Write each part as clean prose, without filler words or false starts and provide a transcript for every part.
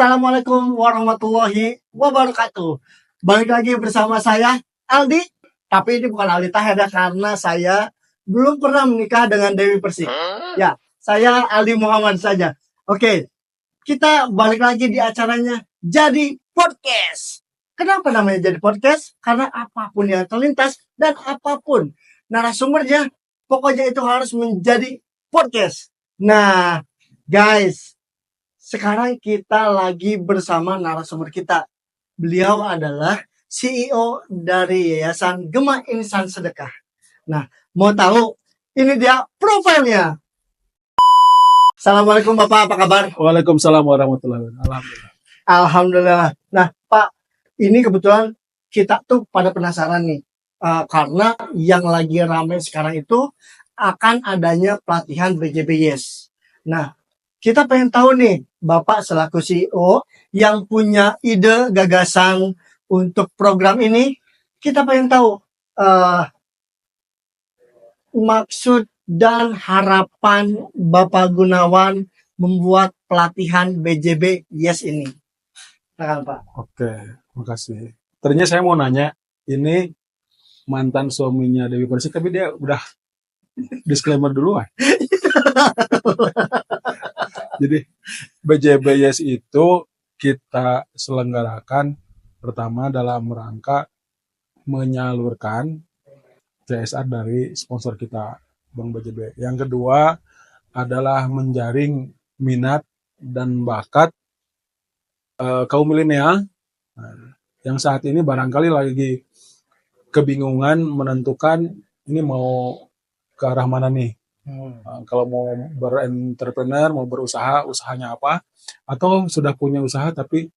Assalamualaikum warahmatullahi wabarakatuh. Balik lagi bersama saya, Aldi. Tapi ini bukan Aldi Taher ya, karena saya belum pernah menikah dengan Dewi Persik. Ya, saya Aldi Muhammad saja. Oke, kita balik lagi di acaranya Jadi Podcast. Kenapa namanya Jadi Podcast? Karena apapun yang terlintas dan apapun narasumbernya, pokoknya itu harus menjadi podcast. Nah, guys, sekarang kita lagi bersama narasumber kita. Beliau adalah CEO dari Yayasan Gema Insan Sedekah. Nah, mau tahu? Ini dia profilnya. Assalamualaikum Bapak, apa kabar? Waalaikumsalam warahmatullahi wabarakatuh. Alhamdulillah. Alhamdulillah. Nah, Pak, ini kebetulan kita tuh pada penasaran nih. Karena yang lagi ramai sekarang itu akan adanya pelatihan BJBYes. Nah, kita pengen tahu nih, Bapak selaku CEO yang punya ide, gagasan untuk program ini, kita pengen tahu maksud dan harapan Bapak Gunawan membuat pelatihan BJB Yes ini. Silakan, Pak. Oke, makasih. Ternyata saya mau nanya, ini mantan suaminya Dewi Persik, tapi dia udah disclaimer duluan. Jadi BJBYes itu kita selenggarakan pertama dalam rangka menyalurkan CSR dari sponsor kita, Bank BJB. Yang kedua adalah menjaring minat dan bakat kaum milenial yang saat ini barangkali lagi kebingungan menentukan ini mau ke arah mana nih. Kalau mau berentrepreneur, mau berusaha, usahanya apa, atau sudah punya usaha tapi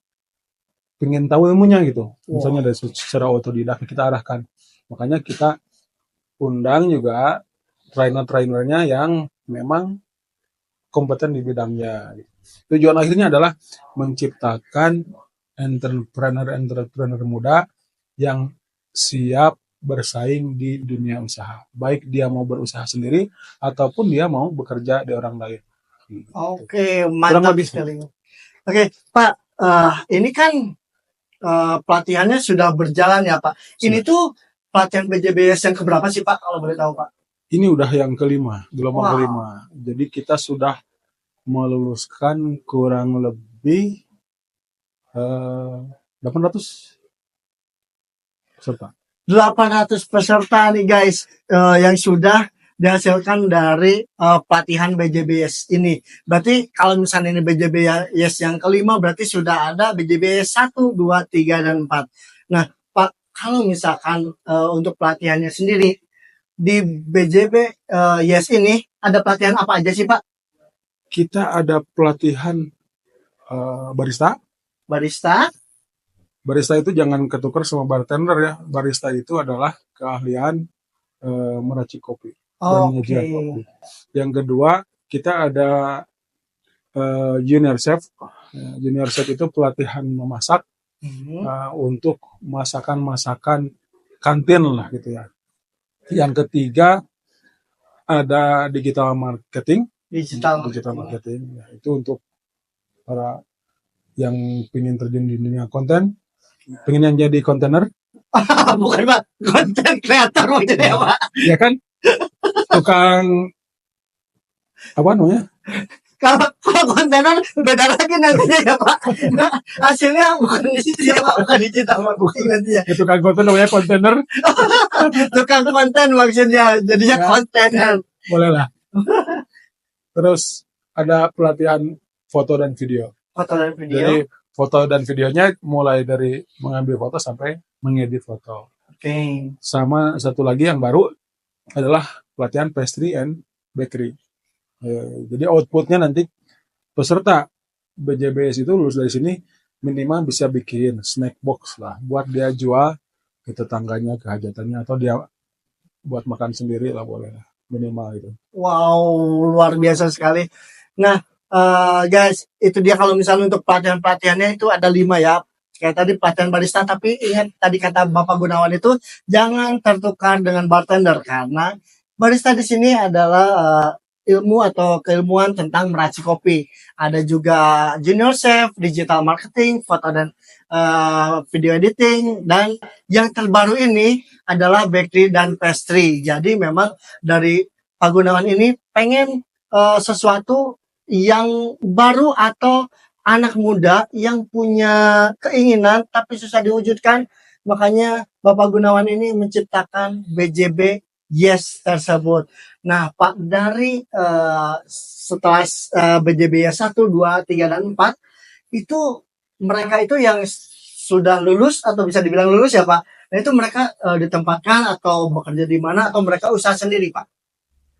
pengen tahu ilmunya gitu. Misalnya dari secara otodidak kita arahkan. Makanya kita undang juga trainer-trainernya yang memang kompeten di bidangnya. Tujuan akhirnya adalah menciptakan entrepreneur muda yang siap bersaing di dunia usaha. Baik dia mau berusaha sendiri ataupun dia mau bekerja di orang lain. Oke, mantap sekali. Oke, Pak, ini kan pelatihannya sudah berjalan ya, Pak. Ini tuh pelatihan BJBS yang keberapa sih, Pak, kalau boleh tahu, Pak? Ini udah yang kelima, gelombang kelima. Jadi kita sudah meluluskan kurang lebih 800 peserta. 800 peserta nih guys, yang sudah dihasilkan dari pelatihan BJBS ini. Berarti kalau misalnya ini BJBS yang kelima, berarti sudah ada BJBS 1, 2, 3, dan 4. Nah, Pak, kalau misalkan untuk pelatihannya sendiri, di BJBS ini ada pelatihan apa aja sih, Pak? Kita ada pelatihan barista. Barista itu jangan ketukar sama bartender ya. Barista itu adalah keahlian meracik kopi dan menyajikan kopi. Yang kedua, kita ada junior chef. Junior chef itu pelatihan memasak untuk masakan-masakan kantin lah gitu ya. Yang ketiga ada digital marketing. Digital marketing ya, itu untuk para yang ingin terjun di dunia konten, pengen yang jadi kontainer. Bukan, Pak, konten kreator maksudnya, Pak. Ya kan, tukang apa namanya? Kalau kontainer beda lagi nantinya ya, Pak. Nah, hasilnya bukan di situ ya, Pak, bukan digital marketing nantinya. Ya, tukang konten namanya kontainer. Tukang konten maksudnya, jadinya ya, kontainer. Boleh lah. Terus ada pelatihan foto dan video. Jadi foto dan videonya mulai dari mengambil foto sampai mengedit foto. Oke. Sama satu lagi yang baru adalah pelatihan pastry and bakery. Jadi outputnya nanti peserta BJBS itu lulus dari sini minimal bisa bikin snack box lah buat dia jual ke tetangganya, ke hajatannya, atau dia buat makan sendiri lah, boleh lah, minimal itu. Wow, luar biasa sekali. Nah, guys, itu dia kalau misalnya untuk pelatihan-pelatihannya itu ada 5 ya. Kayak tadi pelatihan barista, tapi ingat tadi kata Bapak Gunawan itu jangan tertukar dengan bartender, karena barista di sini adalah ilmu atau keilmuan tentang meracik kopi. Ada juga junior chef, digital marketing, foto dan video editing, dan yang terbaru ini adalah bakery dan pastry. Jadi memang dari Pak Gunawan ini pengen sesuatu yang baru atau anak muda yang punya keinginan tapi susah diwujudkan. Makanya Bapak Gunawan ini menciptakan BJB Yes tersebut. Nah, Pak, dari setelah BJB Yes 1, 2, 3, dan 4, itu mereka itu yang sudah lulus atau bisa dibilang lulus ya, Pak. Nah, itu mereka ditempatkan atau bekerja di mana atau mereka usaha sendiri, Pak?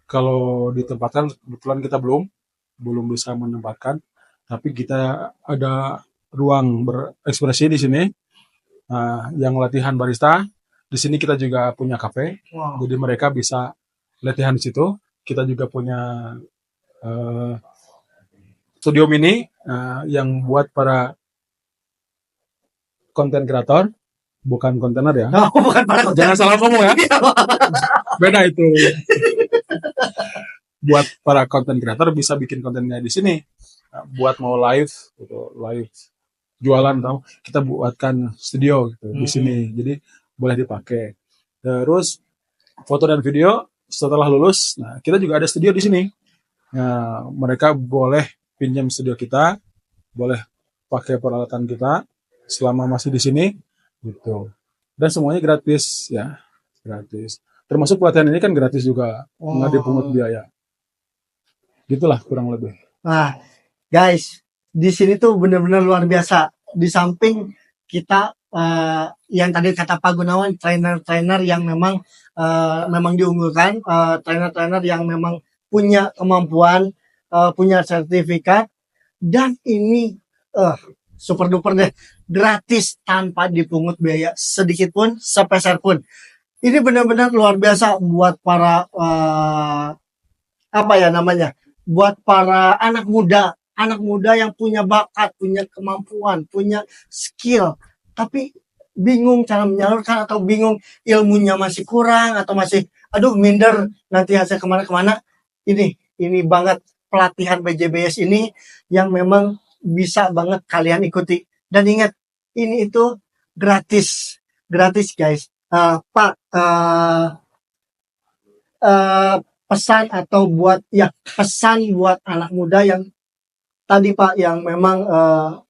Kalau ditempatkan, kebetulan kita belum bisa menempatkan, tapi kita ada ruang berekspresi di sini. Nah, yang latihan barista, di sini kita juga punya kafe, Wow. jadi mereka bisa latihan di situ. Kita juga punya studio mini yang buat para konten kreator, bukan kontainer ya. Oh, bukan para Jangan salah ngomong ya. Beda itu. Buat para konten kreator bisa bikin kontennya di sini. Nah, buat mau live, gitu, live jualan atau kita buatkan studio gitu di sini. Jadi boleh dipakai. Terus foto dan video setelah lulus, nah kita juga ada studio di sini. Nah, mereka boleh pinjam studio kita, boleh pakai peralatan kita selama masih di sini gitu. Dan semuanya gratis ya, gratis. Termasuk pelatihan ini kan gratis juga, nggak dipungut biaya. Gitulah kurang lebih. Nah, guys, di sini tuh benar-benar luar biasa. Di samping kita yang tadi kata Pak Gunawan, trainer-trainer yang memang diunggulkan, trainer-trainer yang memang punya kemampuan, punya sertifikat, dan ini super duper deh, gratis tanpa dipungut biaya sedikit pun, sepeser pun. Ini benar-benar luar biasa buat para apa ya namanya? Buat para anak muda yang punya bakat, punya kemampuan, punya skill, tapi bingung cara menyalurkan atau bingung ilmunya masih kurang atau masih aduh minder nanti hasil kemana-kemana. Ini banget pelatihan BJBS ini yang memang bisa banget kalian ikuti. Dan ingat, ini itu gratis guys. Pak, pesan buat anak muda yang tadi Pak, yang memang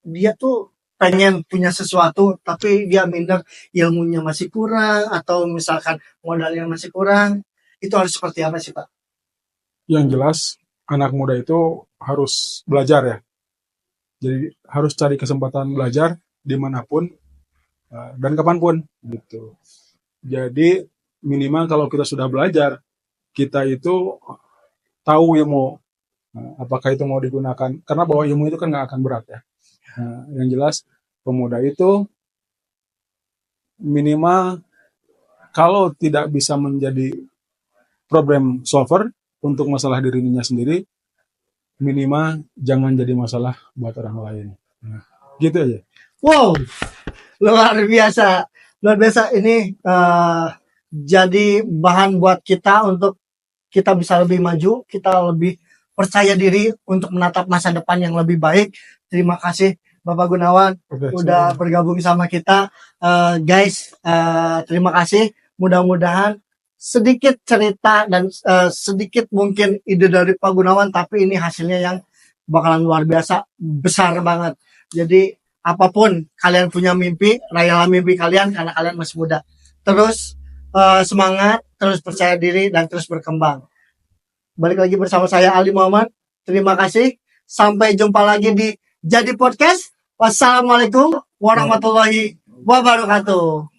dia tuh pengen punya sesuatu tapi dia minder ilmunya masih kurang atau misalkan modalnya masih kurang, itu harus seperti apa sih Pak? Yang jelas anak muda itu harus belajar ya. Jadi harus cari kesempatan belajar dimanapun dan kapanpun gitu. Jadi minimal kalau kita sudah belajar, kita itu tahu ilmu, apakah itu mau digunakan, karena bawa ilmu itu kan nggak akan berat ya. Yang jelas pemuda itu minimal kalau tidak bisa menjadi problem solver untuk masalah dirinya sendiri, minimal jangan jadi masalah buat orang lain. Nah, gitu aja. Wow, luar biasa ini jadi bahan buat kita untuk kita bisa lebih maju, kita lebih percaya diri untuk menatap masa depan yang lebih baik. Terima kasih Bapak Gunawan udah bergabung sama kita, guys. Terima kasih. Mudah-mudahan sedikit cerita dan sedikit mungkin ide dari Pak Gunawan, tapi ini hasilnya yang bakalan luar biasa, besar banget. Jadi apapun kalian punya mimpi, rayalah mimpi kalian karena kalian masih muda. Terus semangat, terus percaya diri, dan terus berkembang. Balik lagi bersama saya Ali Muhammad. Terima kasih. Sampai jumpa lagi di Jadi Podcast. Wassalamualaikum warahmatullahi wabarakatuh.